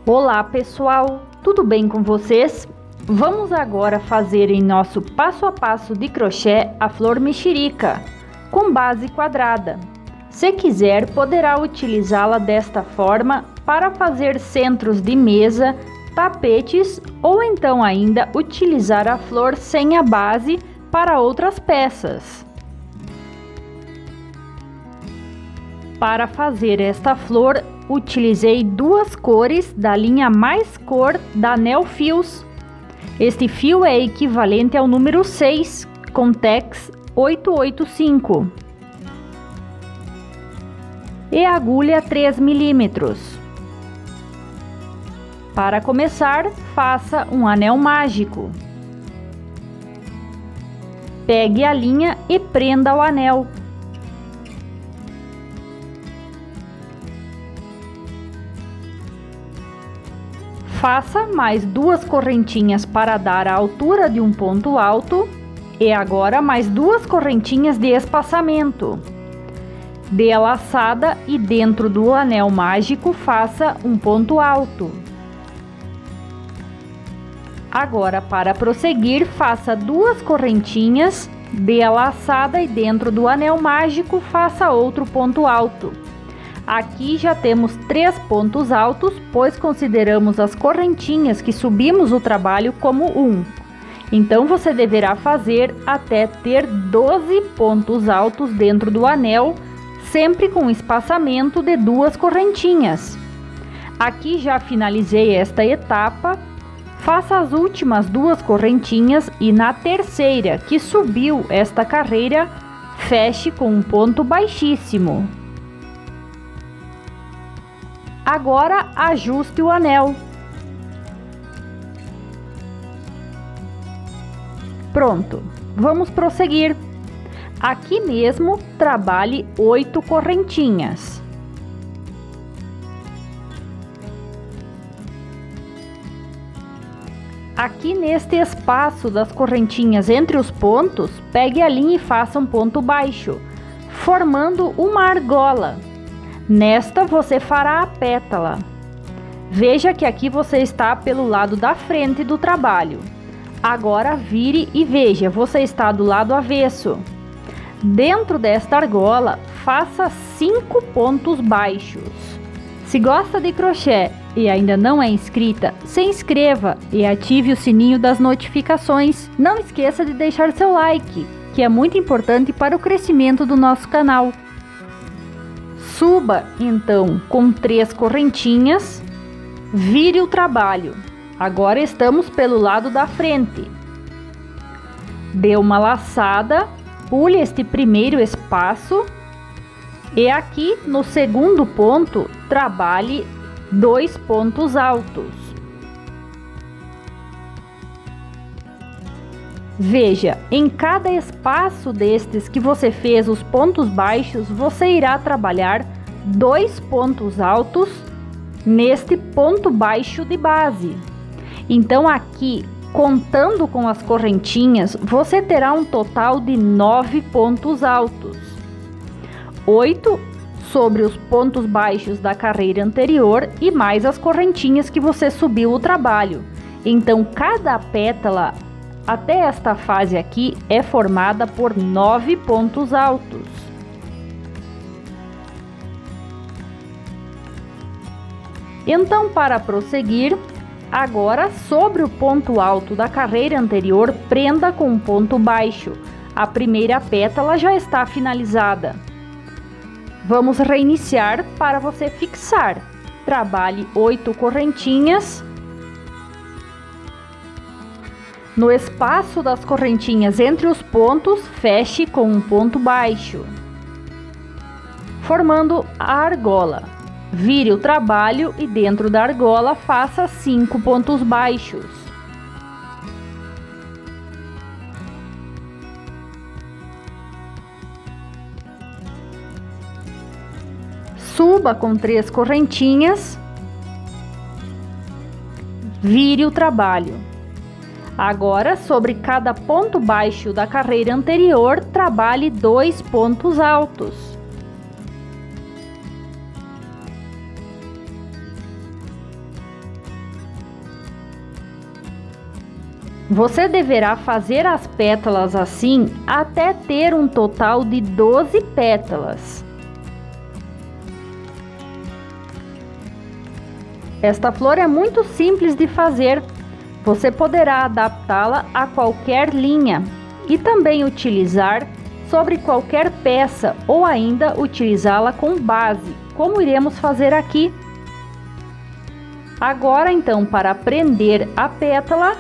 Olá pessoal, tudo bem com vocês? Vamos agora fazer em nosso passo a passo de crochê a flor mexerica, com base quadrada. Se quiser, poderá utilizá-la desta forma para fazer centros de mesa, tapetes ou então ainda utilizar a flor sem a base para outras peças. Para fazer esta flor, utilizei duas cores da linha Mais Cor da Neofios. Este fio é equivalente ao número 6, com Tex 885. E agulha 3 milímetros. Para começar, faça um anel mágico. Pegue a linha e prenda o anel. Faça mais duas correntinhas para dar a altura de um ponto alto e agora mais duas correntinhas de espaçamento. Dê a laçada e dentro do anel mágico faça um ponto alto. Agora, para prosseguir, faça duas correntinhas, dê a laçada e dentro do anel mágico faça outro ponto alto. Aqui já temos 3 pontos altos, pois consideramos as correntinhas que subimos o trabalho como 1. Então você deverá fazer até ter 12 pontos altos dentro do anel, sempre com espaçamento de 2 correntinhas. Aqui já finalizei esta etapa. Faça as últimas 2 correntinhas e na terceira que subiu esta carreira, feche com um ponto baixíssimo. Agora ajuste o anel. Pronto, vamos prosseguir. Aqui mesmo trabalhe 8 correntinhas. Aqui neste espaço das correntinhas entre os pontos, pegue a linha e faça um ponto baixo, formando uma argola. Nesta você fará a pétala. Veja que aqui você está pelo lado da frente do trabalho. Agora vire e veja, você está do lado avesso. Dentro desta argola, faça 5 pontos baixos. Se gosta de crochê e ainda não é inscrita, se inscreva e ative o sininho das notificações. Não esqueça de deixar seu like, que é muito importante para o crescimento do nosso canal. Suba então com 3 correntinhas, vire o trabalho. Agora estamos pelo lado da frente. Dê uma laçada, pule este primeiro espaço e aqui no segundo ponto trabalhe 2 pontos altos. Veja, em cada espaço destes que você fez os pontos baixos, você irá trabalhar 2 pontos altos neste ponto baixo de base. Então aqui, contando com as correntinhas, você terá um total de 9 pontos altos. 8 sobre os pontos baixos da carreira anterior e mais as correntinhas que você subiu o trabalho. Então cada pétala até esta fase aqui é formada por 9 pontos altos. Então, para prosseguir, agora sobre o ponto alto da carreira anterior, prenda com um ponto baixo. A primeira pétala já está finalizada. Vamos reiniciar para você fixar. Trabalhe 8 correntinhas. No espaço das correntinhas entre os pontos, feche com um ponto baixo, formando a argola. Vire o trabalho e dentro da argola faça 5 pontos baixos. Suba com 3 correntinhas, vire o trabalho. Agora, sobre cada ponto baixo da carreira anterior, trabalhe 2 pontos altos. Você deverá fazer as pétalas assim até ter um total de 12 pétalas. Esta flor é muito simples de fazer. Você poderá adaptá-la a qualquer linha e também utilizar sobre qualquer peça ou ainda utilizá-la com base, como iremos fazer aqui. Agora, então, para prender a pétala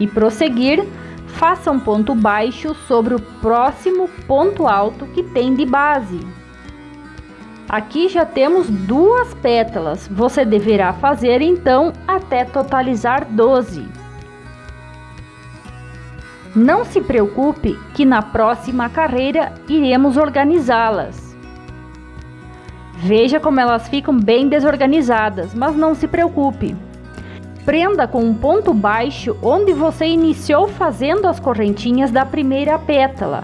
e prosseguir, faça um ponto baixo sobre o próximo ponto alto que tem de base. Aqui já temos 2 pétalas, você deverá fazer então até totalizar 12. Não se preocupe que na próxima carreira iremos organizá-las. Veja como elas ficam bem desorganizadas, mas não se preocupe. Prenda com um ponto baixo onde você iniciou fazendo as correntinhas da primeira pétala.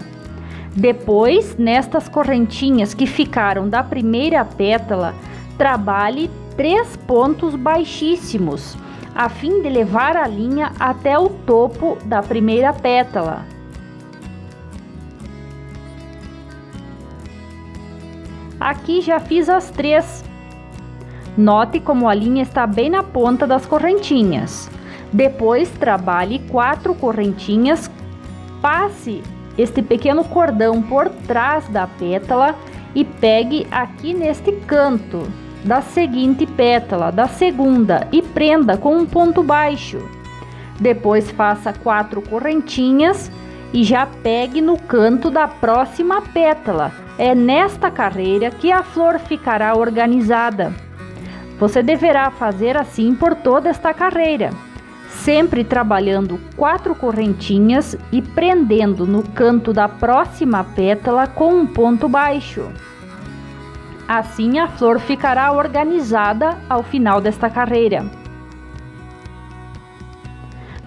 Depois, nestas correntinhas que ficaram da primeira pétala, trabalhe 3 pontos baixíssimos, a fim de levar a linha até o topo da primeira pétala. Aqui já fiz as 3. Note como a linha está bem na ponta das correntinhas. Depois, trabalhe 4 correntinhas, passe este pequeno cordão por trás da pétala e pegue aqui neste canto da seguinte pétala, da segunda, e prenda com um ponto baixo. Depois faça 4 correntinhas e já pegue no canto da próxima pétala. É nesta carreira que a flor ficará organizada. Você deverá fazer assim por toda esta carreira, sempre trabalhando 4 correntinhas e prendendo no canto da próxima pétala com um ponto baixo. Assim a flor ficará organizada ao final desta carreira.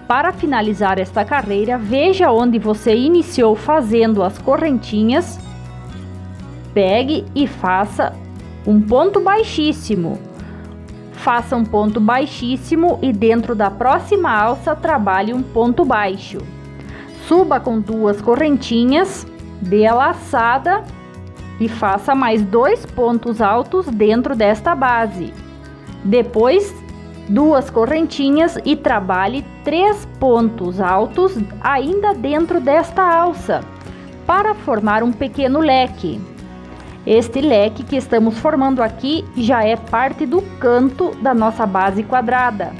Para finalizar esta carreira, veja onde você iniciou fazendo as correntinhas, pegue e faça um ponto baixíssimo. Faça um ponto baixíssimo e dentro da próxima alça trabalhe um ponto baixo. Suba com 2 correntinhas, dê a laçada e faça mais 2 pontos altos dentro desta base. Depois, 2 correntinhas e trabalhe 3 pontos altos ainda dentro desta alça, para formar um pequeno leque. Este leque que estamos formando aqui já é parte do canto da nossa base quadrada.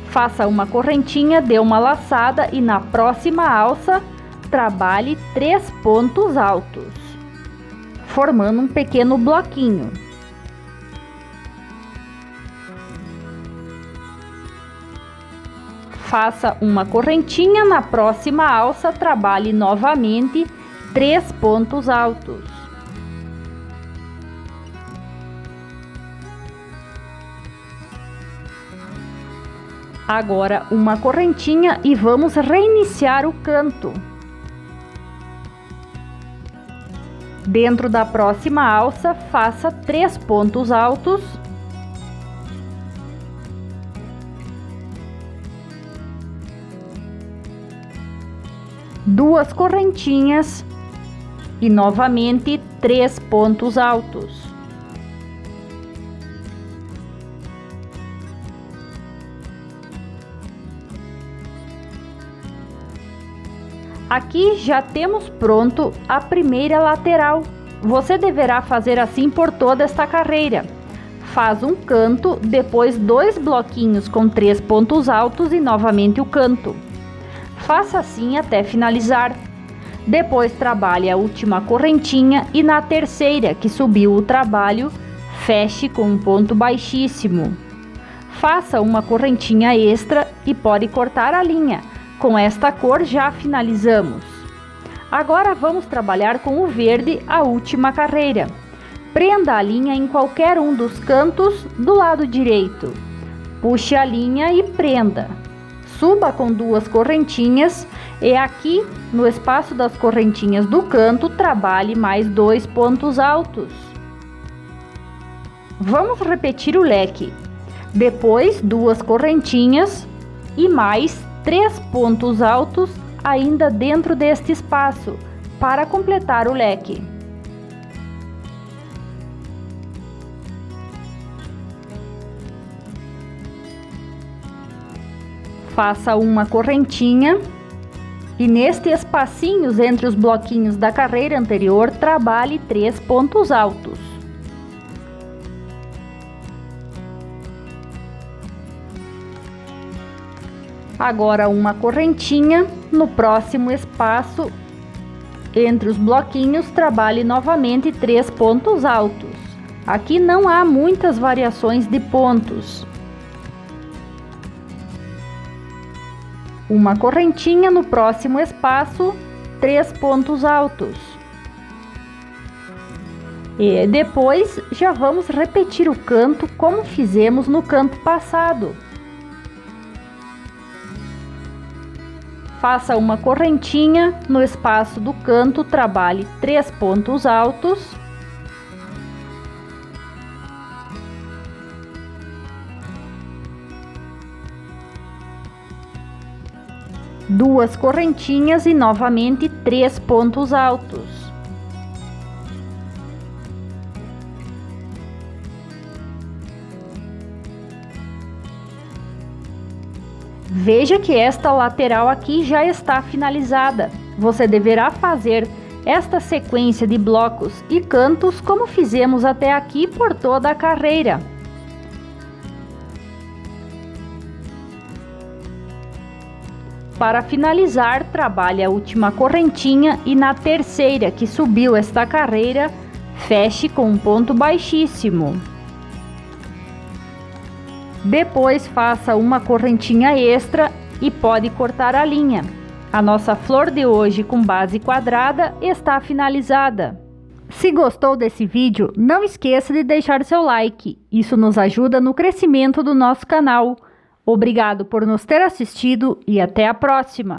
Faça uma correntinha, dê uma laçada e na próxima alça trabalhe 3 pontos altos, formando um pequeno bloquinho. Faça uma correntinha, na próxima alça trabalhe novamente 3 pontos altos. Agora uma correntinha e vamos reiniciar o canto. Dentro da próxima alça, faça 3 pontos altos. Duas correntinhas e novamente 3 pontos altos. Aqui já temos pronto a primeira lateral. Você deverá fazer assim por toda esta carreira. Faz um canto, depois 2 bloquinhos com 3 pontos altos e novamente o canto. Faça assim até finalizar. Depois trabalhe a última correntinha e na terceira que subiu o trabalho, feche com um ponto baixíssimo. Faça uma correntinha extra e pode cortar a linha. Com esta cor já finalizamos. Agora vamos trabalhar com o verde a última carreira. Prenda a linha em qualquer um dos cantos do lado direito. Puxe a linha e prenda. Suba com 2 correntinhas e aqui no espaço das correntinhas do canto trabalhe mais 2 pontos altos. Vamos repetir o leque. Depois 2 correntinhas, e mais 3 pontos altos ainda dentro deste espaço, para completar o leque. Faça uma correntinha e neste espacinhos entre os bloquinhos da carreira anterior, trabalhe 3 pontos altos. Agora uma correntinha no próximo espaço entre os bloquinhos, trabalhe novamente 3 pontos altos. Aqui não há muitas variações de pontos. Uma correntinha no próximo espaço, 3 pontos altos. E depois já vamos repetir o canto como fizemos no canto passado. Faça uma correntinha no espaço do canto, trabalhe 3 pontos altos. Duas correntinhas e novamente 3 pontos altos. Veja que esta lateral aqui já está finalizada. Você deverá fazer esta sequência de blocos e cantos como fizemos até aqui por toda a carreira. Para finalizar, trabalhe a última correntinha e na terceira que subiu esta carreira, feche com um ponto baixíssimo. Depois faça uma correntinha extra e pode cortar a linha. A nossa flor de hoje com base quadrada está finalizada. Se gostou desse vídeo, não esqueça de deixar seu like. Isso nos ajuda no crescimento do nosso canal. Obrigado por nos ter assistido e até a próxima!